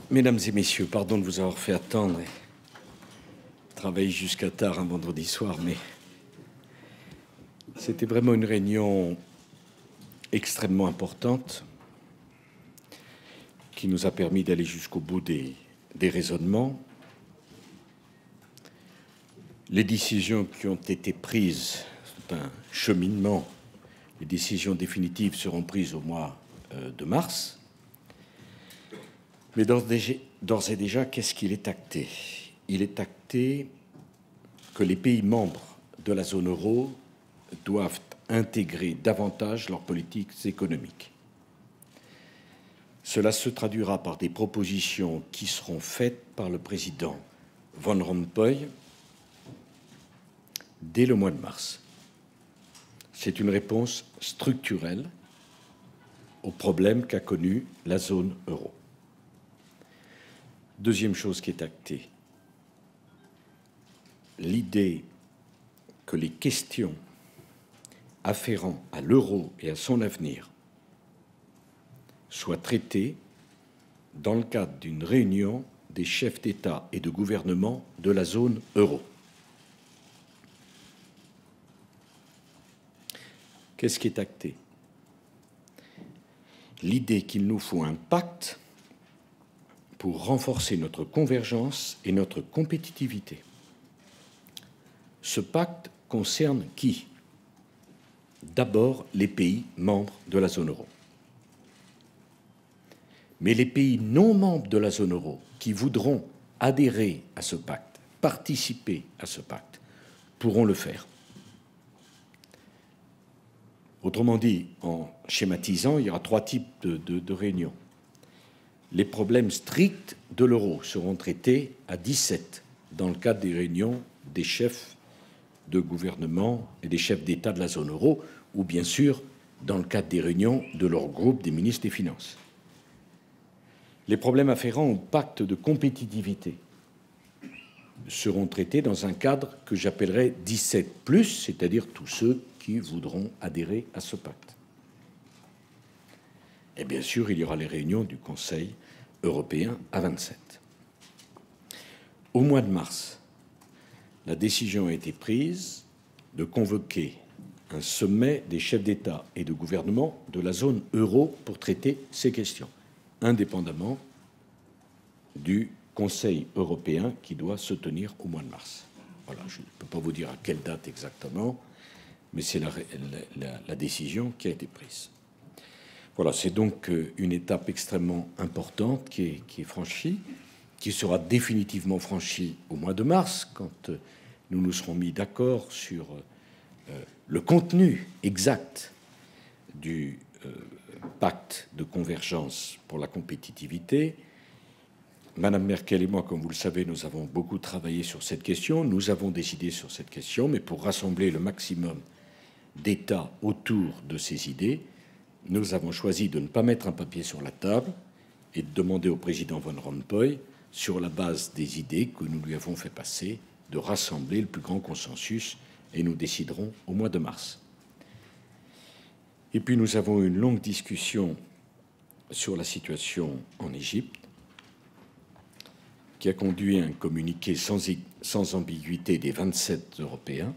Mesdames et messieurs, pardon de vous avoir fait attendre et travailler jusqu'à tard un vendredi soir, mais c'était vraiment une réunion extrêmement importante qui nous a permis d'aller jusqu'au bout des raisonnements. Les décisions qui ont été prises, c'est un cheminement. Les décisions définitives seront prises au mois de mars. Mais d'ores et déjà, qu'est-ce qu'il est acté? Il est acté que les pays membres de la zone euro doivent intégrer davantage leurs politiques économiques. Cela se traduira par des propositions qui seront faites par le président Van Rompuy dès le mois de mars. C'est une réponse structurelle aux problèmes qu'a connu la zone euro. Deuxième chose qui est actée, l'idée que les questions afférentes à l'euro et à son avenir soient traitées dans le cadre d'une réunion des chefs d'État et de gouvernement de la zone euro. Qu'est-ce qui est acté? L'idée qu'il nous faut un pacte pour renforcer notre convergence et notre compétitivité. Ce pacte concerne qui? D'abord les pays membres de la zone euro. Mais les pays non membres de la zone euro qui voudront adhérer à ce pacte, participer à ce pacte, pourront le faire. Autrement dit, en schématisant, il y aura trois types de réunions. Les problèmes stricts de l'euro seront traités à 17 dans le cadre des réunions des chefs de gouvernement et des chefs d'État de la zone euro, ou bien sûr dans le cadre des réunions de leur groupe des ministres des Finances. Les problèmes afférents au pacte de compétitivité seront traités dans un cadre que j'appellerai 17+, c'est-à-dire tous ceux qui voudront adhérer à ce pacte. Et bien sûr, il y aura les réunions du Conseil européen à 27. Au mois de mars, la décision a été prise de convoquer un sommet des chefs d'État et de gouvernement de la zone euro pour traiter ces questions, indépendamment du Conseil européen qui doit se tenir au mois de mars. Voilà, je ne peux pas vous dire à quelle date exactement, mais c'est la décision qui a été prise. Voilà, c'est donc une étape extrêmement importante qui est franchie, qui sera définitivement franchie au mois de mars, quand nous nous serons mis d'accord sur le contenu exact du pacte de convergence pour la compétitivité. Madame Merkel et moi, comme vous le savez, nous avons beaucoup travaillé sur cette question, nous avons décidé sur cette question, mais pour rassembler le maximum d'États autour de ces idées, nous avons choisi de ne pas mettre un papier sur la table et de demander au président Van Rompuy, sur la base des idées que nous lui avons fait passer, de rassembler le plus grand consensus, et nous déciderons au mois de mars. Et puis nous avons eu une longue discussion sur la situation en Égypte, qui a conduit à un communiqué sans ambiguïté des 27 Européens.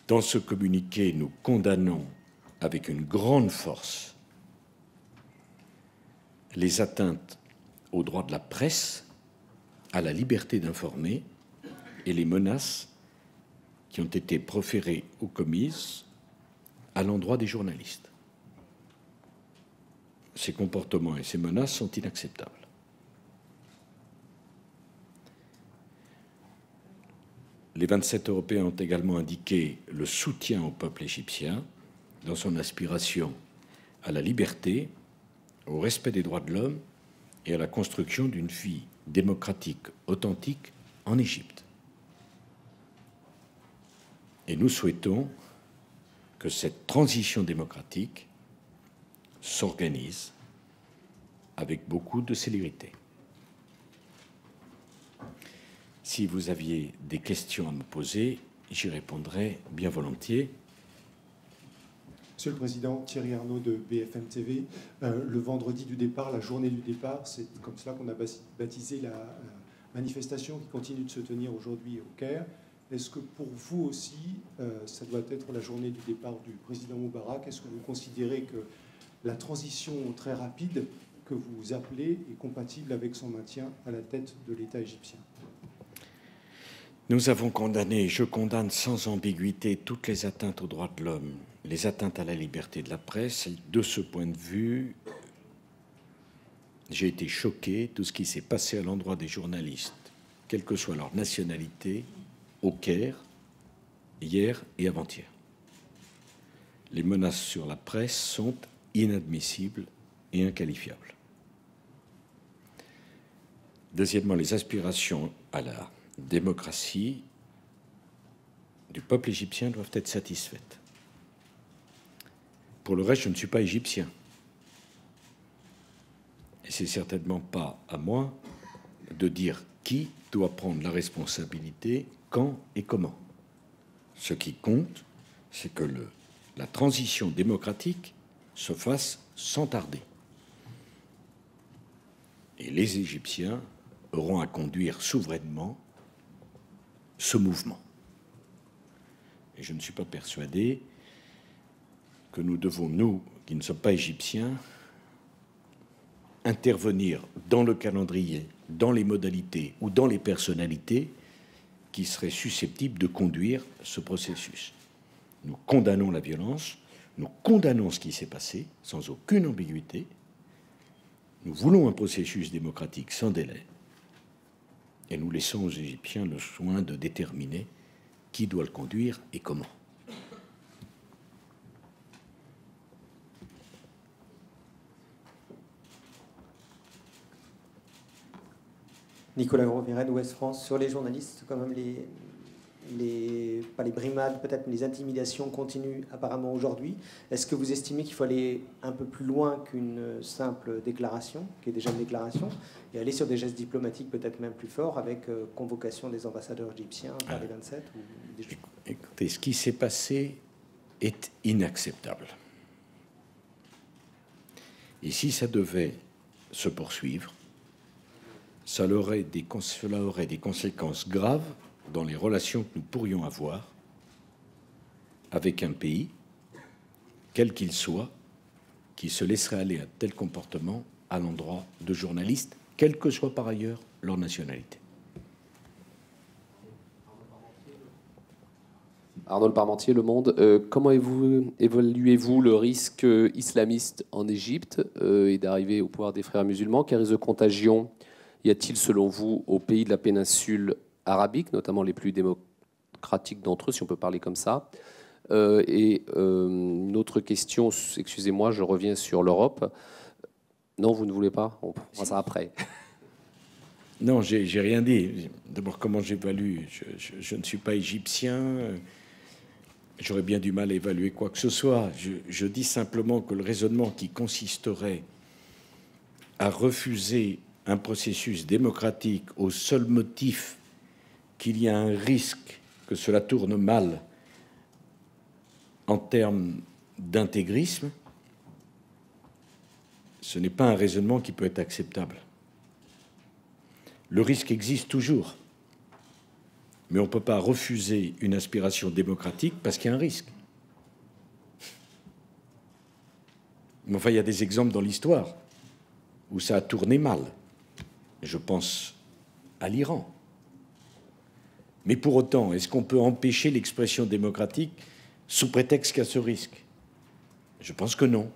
Dans ce communiqué, nous condamnons avec une grande force les atteintes aux droits de la presse, à la liberté d'informer et les menaces qui ont été proférées ou commises à l'endroit des journalistes. Ces comportements et ces menaces sont inacceptables. Les 27 Européens ont également indiqué le soutien au peuple égyptien dans son aspiration à la liberté, au respect des droits de l'homme et à la construction d'une vie démocratique authentique en Égypte. Et nous souhaitons que cette transition démocratique s'organise avec beaucoup de célérité. Si vous aviez des questions à me poser, j'y répondrai bien volontiers. Monsieur le Président, Thierry Arnaud de BFM TV. Le vendredi du départ, la journée du départ, c'est comme cela qu'on a baptisé la manifestation qui continue de se tenir aujourd'hui au Caire. Est-ce que pour vous aussi, ça doit être la journée du départ du président Moubarak? Est-ce que vous considérez que la transition très rapide que vous appelez est compatible avec son maintien à la tête de l'État égyptien? Nous avons condamné, je condamne sans ambiguïté toutes les atteintes aux droits de l'homme, les atteintes à la liberté de la presse. De ce point de vue, j'ai été choqué de ce qui s'est passé à l'endroit des journalistes, quelle que soit leur nationalité, au Caire, hier et avant-hier. Les menaces sur la presse sont inadmissibles et inqualifiables. Deuxièmement, les aspirations à la démocratie du peuple égyptien doivent être satisfaites. Pour le reste, je ne suis pas égyptien. Et c'est certainement pas à moi de dire qui doit prendre la responsabilité, quand et comment. Ce qui compte, c'est que la transition démocratique se fasse sans tarder. Et les Égyptiens auront à conduire souverainement ce mouvement. Et je ne suis pas persuadé que nous devons, nous, qui ne sommes pas égyptiens, intervenir dans le calendrier, dans les modalités ou dans les personnalités qui seraient susceptibles de conduire ce processus. Nous condamnons la violence, nous condamnons ce qui s'est passé, sans aucune ambiguïté. Nous voulons un processus démocratique sans délai. Et nous laissons aux Égyptiens le soin de déterminer qui doit le conduire et comment. Nicolas Gros-Viren, Ouest France, sur les journalistes, quand même pas les brimades, peut-être, mais les intimidations continuent apparemment aujourd'hui. Est-ce que vous estimez qu'il faut aller un peu plus loin qu'une simple déclaration, qui est déjà une déclaration, et aller sur des gestes diplomatiques peut-être même plus forts, avec convocation des ambassadeurs égyptiens par les 27 ou des... Écoutez, ce qui s'est passé est inacceptable. Et si ça devait se poursuivre, cela aurait des conséquences graves dans les relations que nous pourrions avoir avec un pays, quel qu'il soit, qui se laisserait aller à tel comportement à l'endroit de journalistes, quelle que soit par ailleurs leur nationalité. Arnaud Parmentier, Le Monde. Comment évaluez-vous le risque islamiste en Égypte et d'arriver au pouvoir des frères musulmans? Quel risque de contagion y a-t-il, selon vous, aux pays de la péninsule arabique, notamment les plus démocratiques d'entre eux, si on peut parler comme ça? Une autre question, excusez-moi, je reviens sur l'Europe. Non, vous ne voulez pas? On prend ça après. Non, j'ai rien dit. D'abord, comment j'évalue? Je ne suis pas égyptien. J'aurais bien du mal à évaluer quoi que ce soit. Je dis simplement que le raisonnement qui consisterait à refuser un processus démocratique au seul motif qu'il y a un risque que cela tourne mal en termes d'intégrisme, ce n'est pas un raisonnement qui peut être acceptable. Le risque existe toujours, mais on ne peut pas refuser une aspiration démocratique parce qu'il y a un risque. Mais enfin, il y a des exemples dans l'histoire où ça a tourné mal. Je pense à l'Iran. Mais pour autant, est-ce qu'on peut empêcher l'expression démocratique sous prétexte qu'il y a ce risque? Je pense que non.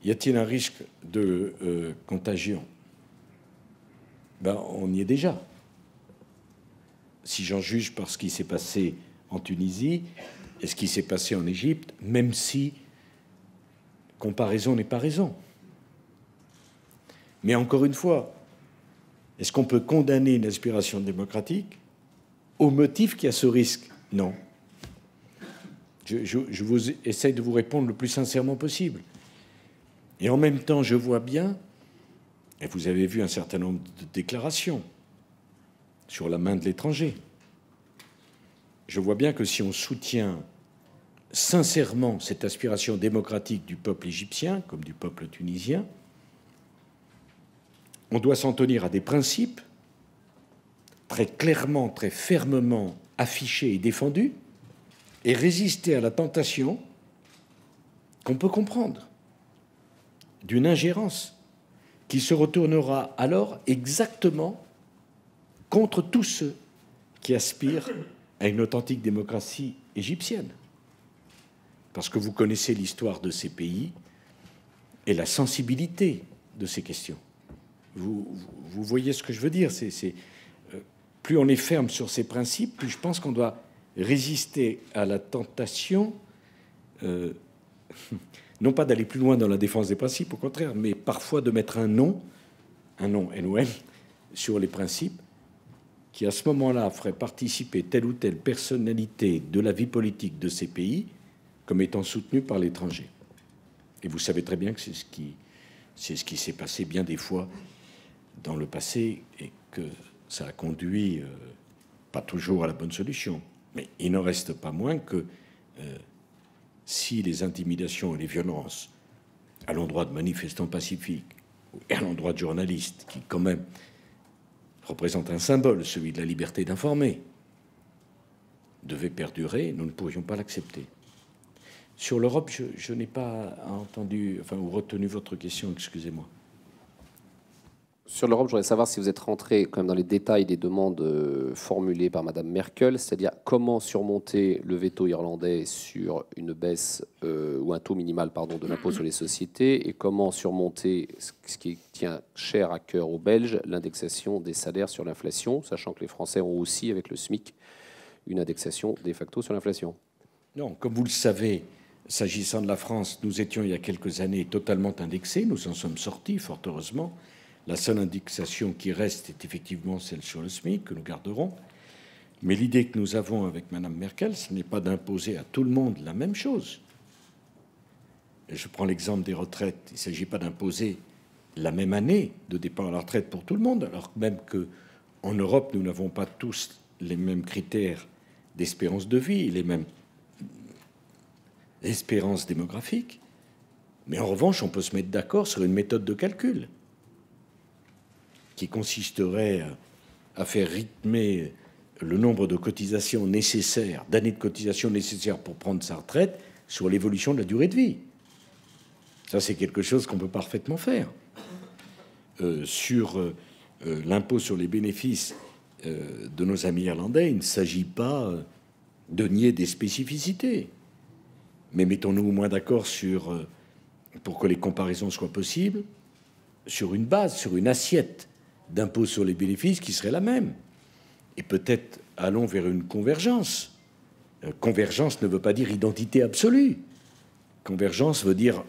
Y a-t-il un risque de contagion? On y est déjà. Si j'en juge par ce qui s'est passé en Tunisie et ce qui s'est passé en Égypte, même si comparaison n'est pas raison. Mais encore une fois, est-ce qu'on peut condamner une aspiration démocratique au motif qu'il y a ce risque? Non. Je vous essaye de vous répondre le plus sincèrement possible. Et en même temps, je vois bien, et vous avez vu un certain nombre de déclarations sur la main de l'étranger, je vois bien que si on soutient sincèrement cette aspiration démocratique du peuple égyptien comme du peuple tunisien, on doit s'en tenir à des principes très clairement, très fermement affichés et défendus, et résister à la tentation qu'on peut comprendre d'une ingérence qui se retournera alors exactement contre tous ceux qui aspirent à une authentique démocratie égyptienne. Parce que vous connaissez l'histoire de ces pays et la sensibilité de ces questions. Vous voyez ce que je veux dire. Plus on est ferme sur ces principes, plus je pense qu'on doit résister à la tentation, non pas d'aller plus loin dans la défense des principes, au contraire, mais parfois de mettre un nom, NON, sur les principes, qui à ce moment-là ferait participer telle ou telle personnalité de la vie politique de ces pays comme étant soutenue par l'étranger. Et vous savez très bien que c'est ce qui s'est passé bien des fois dans le passé et que ça a conduit, pas toujours à la bonne solution. Mais il n'en reste pas moins que si les intimidations et les violences à l'endroit de manifestants pacifiques et à l'endroit de journalistes, qui quand même représentent un symbole, celui de la liberté d'informer, devaient perdurer, nous ne pourrions pas l'accepter. Sur l'Europe, je n'ai pas entendu, ou retenu votre question, excusez-moi. Sur l'Europe, je voudrais savoir si vous êtes rentré quand même dans les détails des demandes formulées par Madame Merkel, c'est-à-dire comment surmonter le veto irlandais sur une baisse ou un taux minimal, pardon, de l'impôt sur les sociétés, et comment surmonter ce qui tient cher à cœur aux Belges, l'indexation des salaires sur l'inflation, sachant que les Français ont aussi, avec le SMIC, une indexation de facto sur l'inflation. Non, comme vous le savez, s'agissant de la France, nous étions il y a quelques années totalement indexés, nous en sommes sortis, fort heureusement. La seule indexation qui reste est effectivement celle sur le SMIC, que nous garderons. Mais l'idée que nous avons avec Mme Merkel, ce n'est pas d'imposer à tout le monde la même chose. Et je prends l'exemple des retraites. Il ne s'agit pas d'imposer la même année de départ à la retraite pour tout le monde, alors même qu'en Europe, nous n'avons pas tous les mêmes critères d'espérance de vie, les mêmes espérances démographiques. Mais en revanche, on peut se mettre d'accord sur une méthode de calcul qui consisterait à faire rythmer le nombre de cotisations nécessaires, d'années de cotisation nécessaires pour prendre sa retraite sur l'évolution de la durée de vie. Ça, c'est quelque chose qu'on peut parfaitement faire. Sur l'impôt sur les bénéfices de nos amis irlandais, il ne s'agit pas de nier des spécificités. Mais mettons-nous au moins d'accord sur, pour que les comparaisons soient possibles, sur une base, sur une assiette d'impôt sur les bénéfices qui serait la même. Et peut-être allons vers une convergence. Convergence ne veut pas dire identité absolue. Convergence veut dire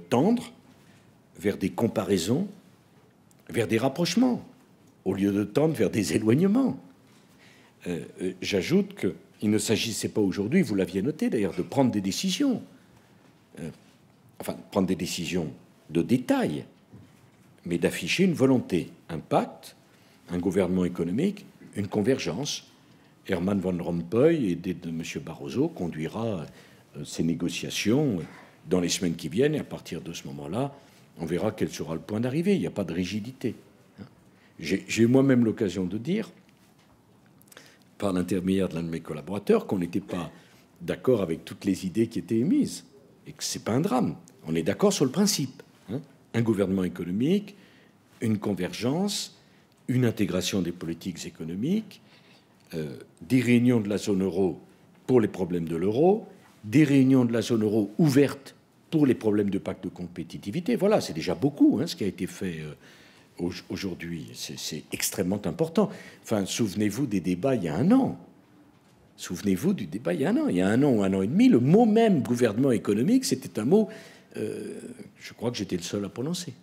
tendre vers des comparaisons, vers des rapprochements, au lieu de tendre vers des éloignements. J'ajoute qu'il ne s'agissait pas aujourd'hui, vous l'aviez noté d'ailleurs, de prendre des décisions, prendre des décisions de détail, mais d'afficher une volonté, un pacte, un gouvernement économique, une convergence. Herman Van Rompuy, aidé de M. Barroso, conduira ces négociations dans les semaines qui viennent, et à partir de ce moment-là, on verra quel sera le point d'arrivée. Il n'y a pas de rigidité. J'ai eu moi-même l'occasion de dire, par l'intermédiaire de l'un de mes collaborateurs, qu'on n'était pas d'accord avec toutes les idées qui étaient émises, et que ce n'est pas un drame. On est d'accord sur le principe. Un gouvernement économique, une convergence, une intégration des politiques économiques, des réunions de la zone euro pour les problèmes de l'euro, des réunions de la zone euro ouvertes pour les problèmes de pacte de compétitivité. Voilà, c'est déjà beaucoup ce qui a été fait aujourd'hui. C'est extrêmement important. Souvenez-vous des débats il y a un an. Souvenez-vous du débat il y a un an. Il y a un an ou un an et demi, le mot même gouvernement économique, c'était un mot... je crois que j'étais le seul à prononcer.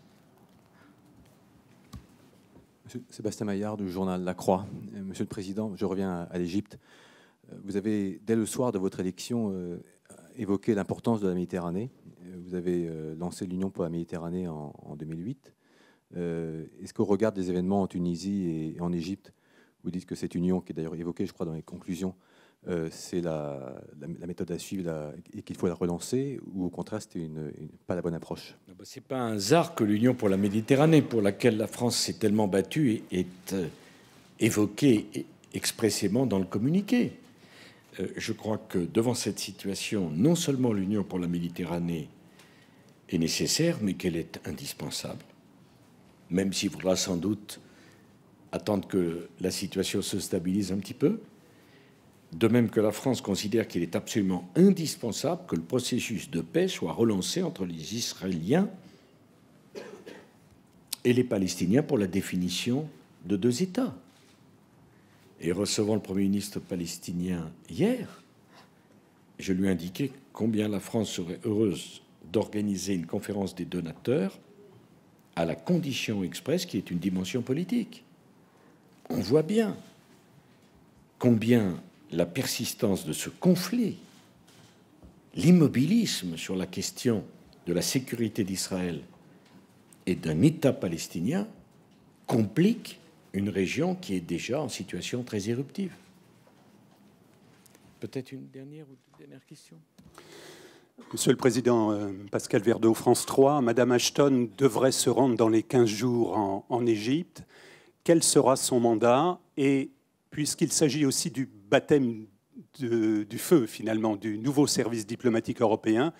Monsieur Sébastien Maillard du journal La Croix. Monsieur le Président, je reviens à l'Égypte. Vous avez, dès le soir de votre élection, évoqué l'importance de la Méditerranée. Vous avez lancé l'Union pour la Méditerranée en 2008. Est-ce qu'au regard des événements en Tunisie et en Égypte, vous dites que cette union, qui est d'ailleurs évoquée, je crois, dans les conclusions, c'est la méthode à suivre et qu'il faut la relancer, ou au contraire, c'était pas la bonne approche? Ce n'est pas un hasard que l'Union pour la Méditerranée, pour laquelle la France s'est tellement battue, est évoquée expressément dans le communiqué. Je crois que devant cette situation, non seulement l'Union pour la Méditerranée est nécessaire, mais qu'elle est indispensable, même s'il faudra sans doute attendre que la situation se stabilise un petit peu. De même que la France considère qu'il est absolument indispensable que le processus de paix soit relancé entre les Israéliens et les Palestiniens pour la définition de 2 États. Et recevant le Premier ministre palestinien hier, je lui ai indiqué combien la France serait heureuse d'organiser une conférence des donateurs à la condition expresse qui est une dimension politique. On voit bien combien la persistance de ce conflit, l'immobilisme sur la question de la sécurité d'Israël et d'un État palestinien complique une région qui est déjà en situation très éruptive. Peut-être une dernière ou 2 dernières questions. Monsieur le Président, Pascal Verdeau, France 3, Madame Ashton devrait se rendre dans les 15 jours en Égypte. Quel sera son mandat? Et puisqu'il s'agit aussi du baptême du feu, finalement, du nouveau service diplomatique européen,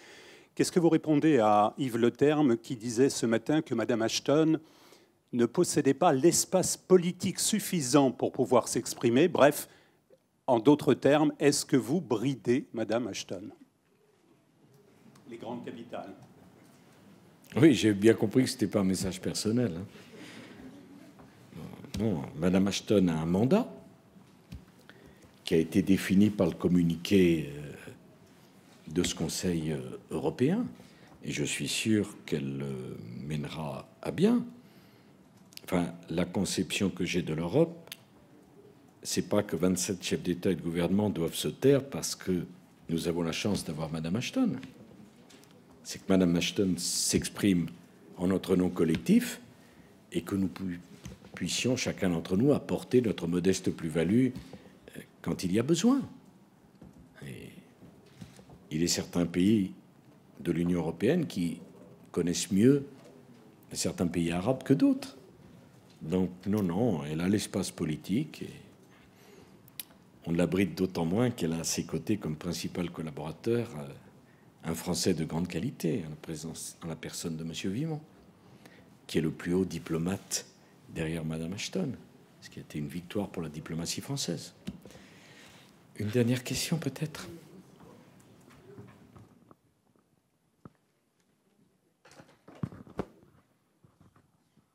qu'est-ce que vous répondez à Yves Le Terme qui disait ce matin que Madame Ashton ne possédait pas l'espace politique suffisant pour pouvoir s'exprimer? Bref, en d'autres termes, est-ce que vous bridez Madame Ashton? Les grandes capitales. Oui, j'ai bien compris que ce n'était pas un message personnel. Non, Madame Ashton a un mandat qui a été défini par le communiqué de ce Conseil européen, et je suis sûr qu'elle le mènera à bien. Enfin, la conception que j'ai de l'Europe, c'est pas que 27 chefs d'État et de gouvernement doivent se taire parce que nous avons la chance d'avoir Madame Ashton. C'est que Madame Ashton s'exprime en notre nom collectif et que nous puissions, chacun d'entre nous, apporter notre modeste plus-value quand il y a besoin. Et il est certains pays de l'Union européenne qui connaissent mieux certains pays arabes que d'autres. Donc, non, elle a l'espace politique et on la bride d'autant moins qu'elle a à ses côtés comme principal collaborateur un Français de grande qualité, en la personne de M. Vimont, qui est le plus haut diplomate derrière Mme Ashton, ce qui a été une victoire pour la diplomatie française. Une dernière question, peut-être?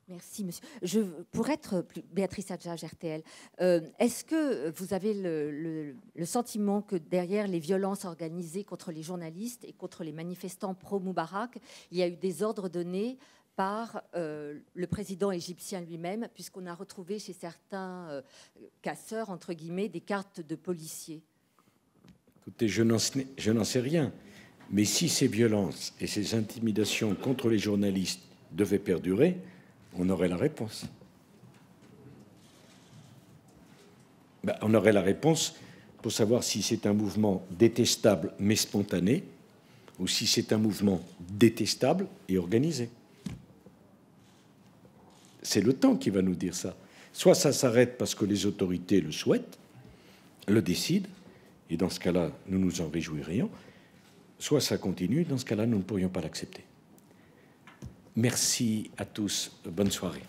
Merci, monsieur. Pour être Béatrice Adjage, RTL, est-ce que vous avez le sentiment que derrière les violences organisées contre les journalistes et contre les manifestants pro-Moubarak, il y a eu des ordres donnés par le président égyptien lui-même, puisqu'on a retrouvé chez certains casseurs, entre guillemets, des cartes de policiers? Écoutez, je n'en sais rien. Mais si ces violences et ces intimidations contre les journalistes devaient perdurer, on aurait la réponse. On aurait la réponse pour savoir si c'est un mouvement détestable mais spontané ou si c'est un mouvement détestable et organisé. C'est le temps qui va nous dire ça. Soit ça s'arrête parce que les autorités le souhaitent, le décident, et dans ce cas-là, nous nous en réjouirions, soit ça continue, dans ce cas-là, nous ne pourrions pas l'accepter. Merci à tous. Bonne soirée.